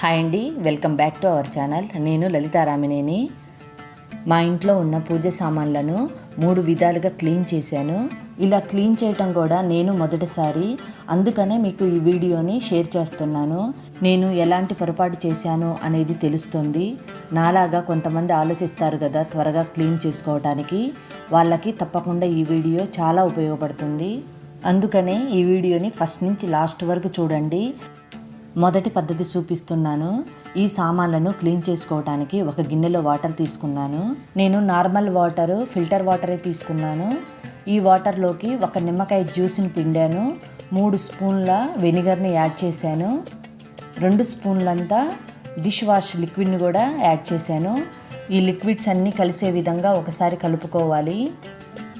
Hi అండి, welcome back to our channel. నేను లలితారామినేని. మా ఇంట్లో ఉన్న పూజ సామాన్లను 3 విధాలుగా క్లీన్ చేశాను. ఇలా క్లీన్ చేయటం కూడా నేను మొదటిసారి, అందుకనే మీకు ఈ వీడియోని షేర్ చేస్తున్నాను. నేను ఎలాంటి పొరపాటు చేశాను అనేది తెలుస్తుంది. నాలాగా కొంతమంది ఆలోచిస్తారు కదా త్వరగా క్లీన్ చేసుకోవటానికి, వాళ్ళకి తప్పకుండా ఈ వీడియో చాలా ఉపయోగపడుతుంది. అందుకనే ఈ వీడియోని ఫస్ట్ నుంచి లాస్ట్ వరకు చూడండి. మొదటి పద్ధతి చూపిస్తున్నాను. ఈ సామాన్లను క్లీన్ చేసుకోవటానికి ఒక గిన్నెలో వాటర్ తీసుకున్నాను. నేను నార్మల్ వాటరు, ఫిల్టర్ వాటరే తీసుకున్నాను. ఈ వాటర్లోకి ఒక నిమ్మకాయ జ్యూస్ని పిండాను. 3 స్పూన్ల వెనిగర్ని యాడ్ చేశాను. 2 స్పూన్లంతా డిష్ వాష్ లిక్విడ్ని కూడా యాడ్ చేశాను. ఈ లిక్విడ్స్ అన్నీ కలిసే విధంగా ఒకసారి కలుపుకోవాలి.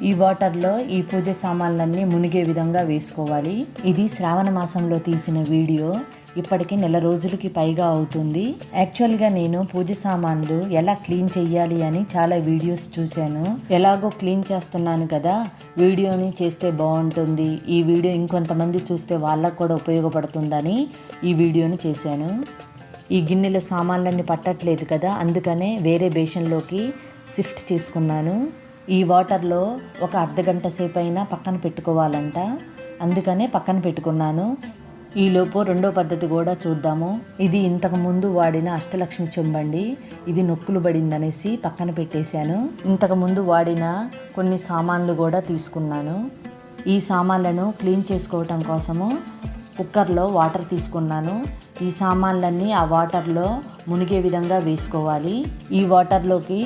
ఈ వాటర్లో ఈ పూజ సామాన్లన్నీ మునిగే విధంగా వేసుకోవాలి. ఇది శ్రావణ మాసంలో తీసిన వీడియో. ఇప్పటికి 1 రోజులకి పైగా అవుతుంది. యాక్చువల్గా నేను పూజ సామాన్లు ఎలా క్లీన్ చెయ్యాలి అని చాలా వీడియోస్ చూశాను. ఎలాగో క్లీన్ చేస్తున్నాను కదా, వీడియోని చేస్తే బాగుంటుంది, ఈ వీడియో ఇంకొంతమంది చూస్తే వాళ్ళకు కూడా ఉపయోగపడుతుందని ఈ వీడియోని చేశాను. ఈ గిన్నెలో సామాన్లన్నీ పట్టట్లేదు కదా, అందుకనే వేరే బేషన్లోకి షిఫ్ట్ చేసుకున్నాను. ఈ వాటర్లో ఒక అర్ధగంట సేపు అయినా పక్కన పెట్టుకోవాలంట, అందుకనే పక్కన పెట్టుకున్నాను. ఈలోపు రెండో పద్ధతి కూడా చూద్దాము. ఇది ఇంతకు ముందు వాడిన అష్టలక్ష్మి చెంబండి. ఇది నొక్కులు పడిందనేసి పక్కన పెట్టేశాను. ఇంతకు ముందు వాడిన కొన్ని సామాన్లు కూడా తీసుకున్నాను. ఈ సామాన్లను క్లీన్ చేసుకోవటం కోసము కుక్కర్లో వాటర్ తీసుకున్నాను. ఈ సామాన్లన్నీ ఆ వాటర్లో మునిగే విధంగా వేసుకోవాలి. ఈ వాటర్లోకి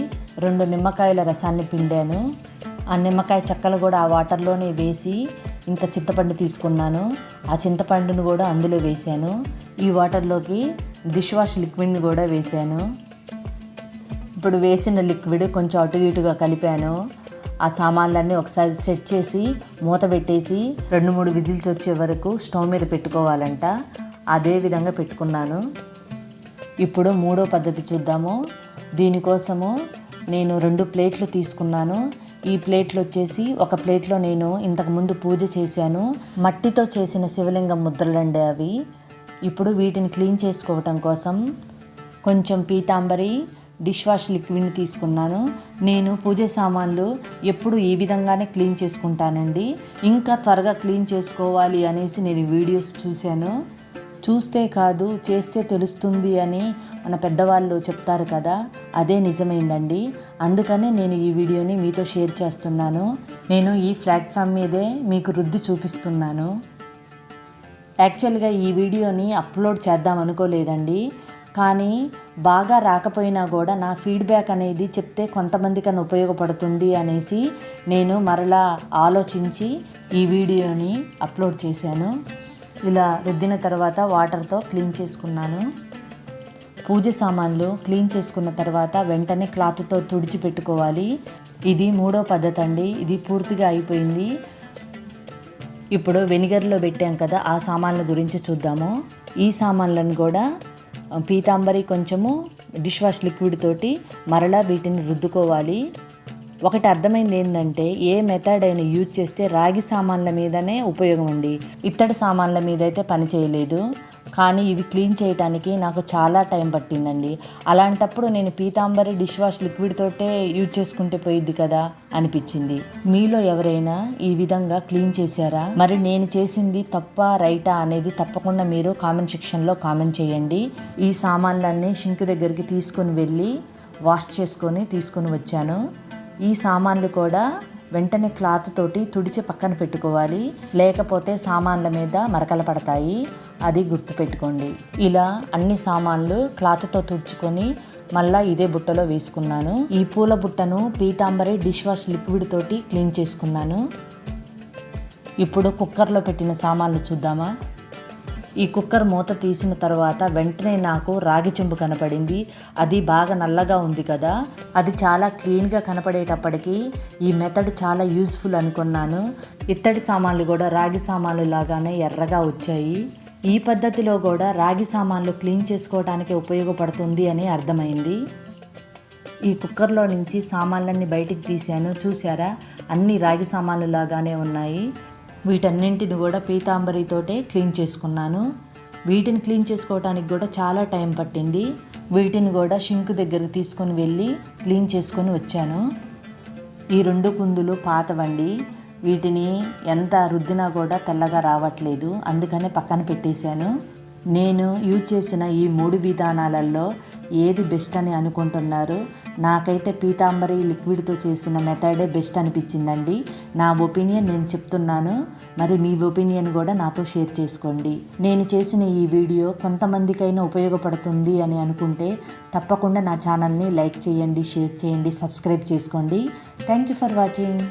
2 నిమ్మకాయల రసాన్ని పిండాను. ఆ నిమ్మకాయ చెక్కలు కూడా ఆ వాటర్లోనే వేసి ఇంత చింతపండు తీసుకున్నాను. ఆ చింతపండును కూడా అందులో వేశాను. ఈ వాటర్లోకి డిష్ వాష్ లిక్విడ్ని కూడా వేశాను. ఇప్పుడు వేసిన లిక్విడ్ కొంచెం అటు ఇటుగా కలిపాను. ఆ సామాన్లన్నీ ఒకసారి సెట్ చేసి మూత పెట్టేసి 2-3 విజిల్స్ వచ్చే వరకు స్టవ్ మీద పెట్టుకోవాలంట. అదే విధంగా పెట్టుకున్నాను. ఇప్పుడు మూడో పద్ధతి చూద్దాము. దీనికోసము నేను 2 ప్లేట్లు తీసుకున్నాను. ఈ ప్లేట్లు వచ్చేసి, ఒక ప్లేట్లో నేను ఇంతకుముందు పూజ చేశాను. మట్టితో చేసిన శివలింగం ముద్రలండి అవి. ఇప్పుడు వీటిని క్లీన్ చేసుకోవటం కోసం కొంచెం పీతాంబరి డిష్ వాష్ లిక్విడ్ని తీసుకున్నాను. నేను పూజ సామాన్లు ఎప్పుడు ఈ విధంగానే క్లీన్ చేసుకుంటానండి. ఇంకా త్వరగా క్లీన్ చేసుకోవాలి అనేసి నేను వీడియోస్ చూశాను. చూస్తే కాదు చేస్తే తెలుస్తుంది అని మన పెద్దవాళ్ళు చెప్తారు కదా, అదే నిజమైందండి. అందుకనే నేను ఈ వీడియోని మీతో షేర్ చేస్తున్నాను. నేను ఈ ప్లాట్ఫామ్ మీదే మీకు రుద్ది చూపిస్తున్నాను. యాక్చువల్గా ఈ వీడియోని అప్లోడ్ చేద్దాం అనుకోలేదండి, కానీ బాగా రాకపోయినా కూడా నా ఫీడ్బ్యాక్ అనేది చెప్తే కొంతమందికన్నా ఉపయోగపడుతుంది అనేసి నేను మరలా ఆలోచించి ఈ వీడియోని అప్లోడ్ చేశాను. ఇలా రుద్దిన తర్వాత వాటర్తో క్లీన్ చేసుకున్నాను. పూజ సామాన్లు క్లీన్ చేసుకున్న తర్వాత వెంటనే క్లాత్తో తుడిచిపెట్టుకోవాలి. ఇది మూడో పద్ధతి అండి. ఇది పూర్తిగా అయిపోయింది. ఇప్పుడు వెనిగర్లో పెట్టాం కదా, ఆ సామాన్ల గురించి చూద్దాము. ఈ సామాన్లను కూడా పీతాంబరి కొంచెము డిష్ వాష్ లిక్విడ్ తోటి మరలా వీటిని రుద్దుకోవాలి. ఒకటి అర్థమైంది ఏంటంటే, ఏ మెథడ్ అయినా యూజ్ చేస్తే రాగి సామాన్ల మీదనే ఉపయోగం అండి, ఇత్తడి సామాన్ల మీద అయితే పని చేయలేదు. కానీ ఇవి క్లీన్ చేయడానికి నాకు చాలా టైం పట్టిందండి. అలాంటప్పుడు నేను పీతాంబరి డిష్ వాష్ లిక్విడ్ తోటే యూజ్ చేసుకుంటే పోయిద్ది కదా అనిపించింది. మీలో ఎవరైనా ఈ విధంగా క్లీన్ చేశారా? మరి నేను చేసింది తప్పా రైటా అనేది తప్పకుండా మీరు కామెంట్ సెక్షన్లో కామెంట్ చేయండి. ఈ సామాన్లన్నీ షింక్ దగ్గరికి తీసుకొని వెళ్ళి వాష్ చేసుకొని తీసుకొని వచ్చాను. ఈ సామాన్లు కూడా వెంటనే క్లాత్ తోటి తుడిచి పక్కన పెట్టుకోవాలి, లేకపోతే సామాన్ల మీద మరకలు పడతాయి, అది గుర్తుపెట్టుకోండి. ఇలా అన్ని సామాన్లు క్లాత్తో తుడుచుకొని మళ్ళీ ఇదే బుట్టలో వేసుకున్నాను. ఈ పూల బుట్టను పీతాంబరి డిష్ వాష్ లిక్విడ్ తోటి క్లీన్ చేసుకున్నాను. ఇప్పుడు కుక్కర్లో పెట్టిన సామాన్లు చూద్దామా. ఈ కుక్కర్ మూత తీసిన తర్వాత వెంటనే నాకు రాగి చెంబు కనపడింది. అది బాగా నల్లగా ఉంది కదా, అది చాలా క్లీన్గా కనపడేటప్పటికీ ఈ మెథడ్ చాలా యూస్ఫుల్ అనుకున్నాను. ఇత్తడి సామాన్లు కూడా రాగి సామాన్లు లాగానే ఎర్రగా వచ్చాయి. ఈ పద్ధతిలో కూడా రాగి సామాన్లు క్లీన్ చేసుకోవడానికి ఉపయోగపడుతుంది అని అర్థమైంది. ఈ కుక్కర్లో నుంచి సామాన్లన్నీ బయటికి తీశాను. చూసారా, అన్ని రాగి సామాన్లు లాగానే ఉన్నాయి. వీటన్నింటిని కూడా పీతాంబరితోటే క్లీన్ చేసుకున్నాను. వీటిని క్లీన్ చేసుకోవడానికి కూడా చాలా టైం పట్టింది. వీటిని కూడా షింక్ దగ్గర తీసుకొని వెళ్ళి క్లీన్ చేసుకొని వచ్చాను. ఈ 2 కుందులు పాతవండి. వీటిని ఎంత రుద్దినా కూడా తెల్లగా రావట్లేదు, అందుకనే పక్కన పెట్టేశాను. నేను యూజ్ చేసిన ఈ 3 విధానాలలో ఏది బెస్ట్ అని అనుకుంటున్నారు? నాకైతే పీతాంబరి లిక్విడ్తో చేసిన మెథడే బెస్ట్ అనిపించిందండి. నా ఒపీనియన్ నేను చెప్తున్నాను, మరి మీ ఒపీనియన్ కూడా నాతో షేర్ చేసుకోండి. నేను చేసిన ఈ వీడియో కొంతమందికైనా ఉపయోగపడుతుంది అని అనుకుంటే తప్పకుండా నా ఛానల్ని లైక్ చేయండి, షేర్ చేయండి, సబ్స్క్రైబ్ చేసుకోండి. Thank you for watching.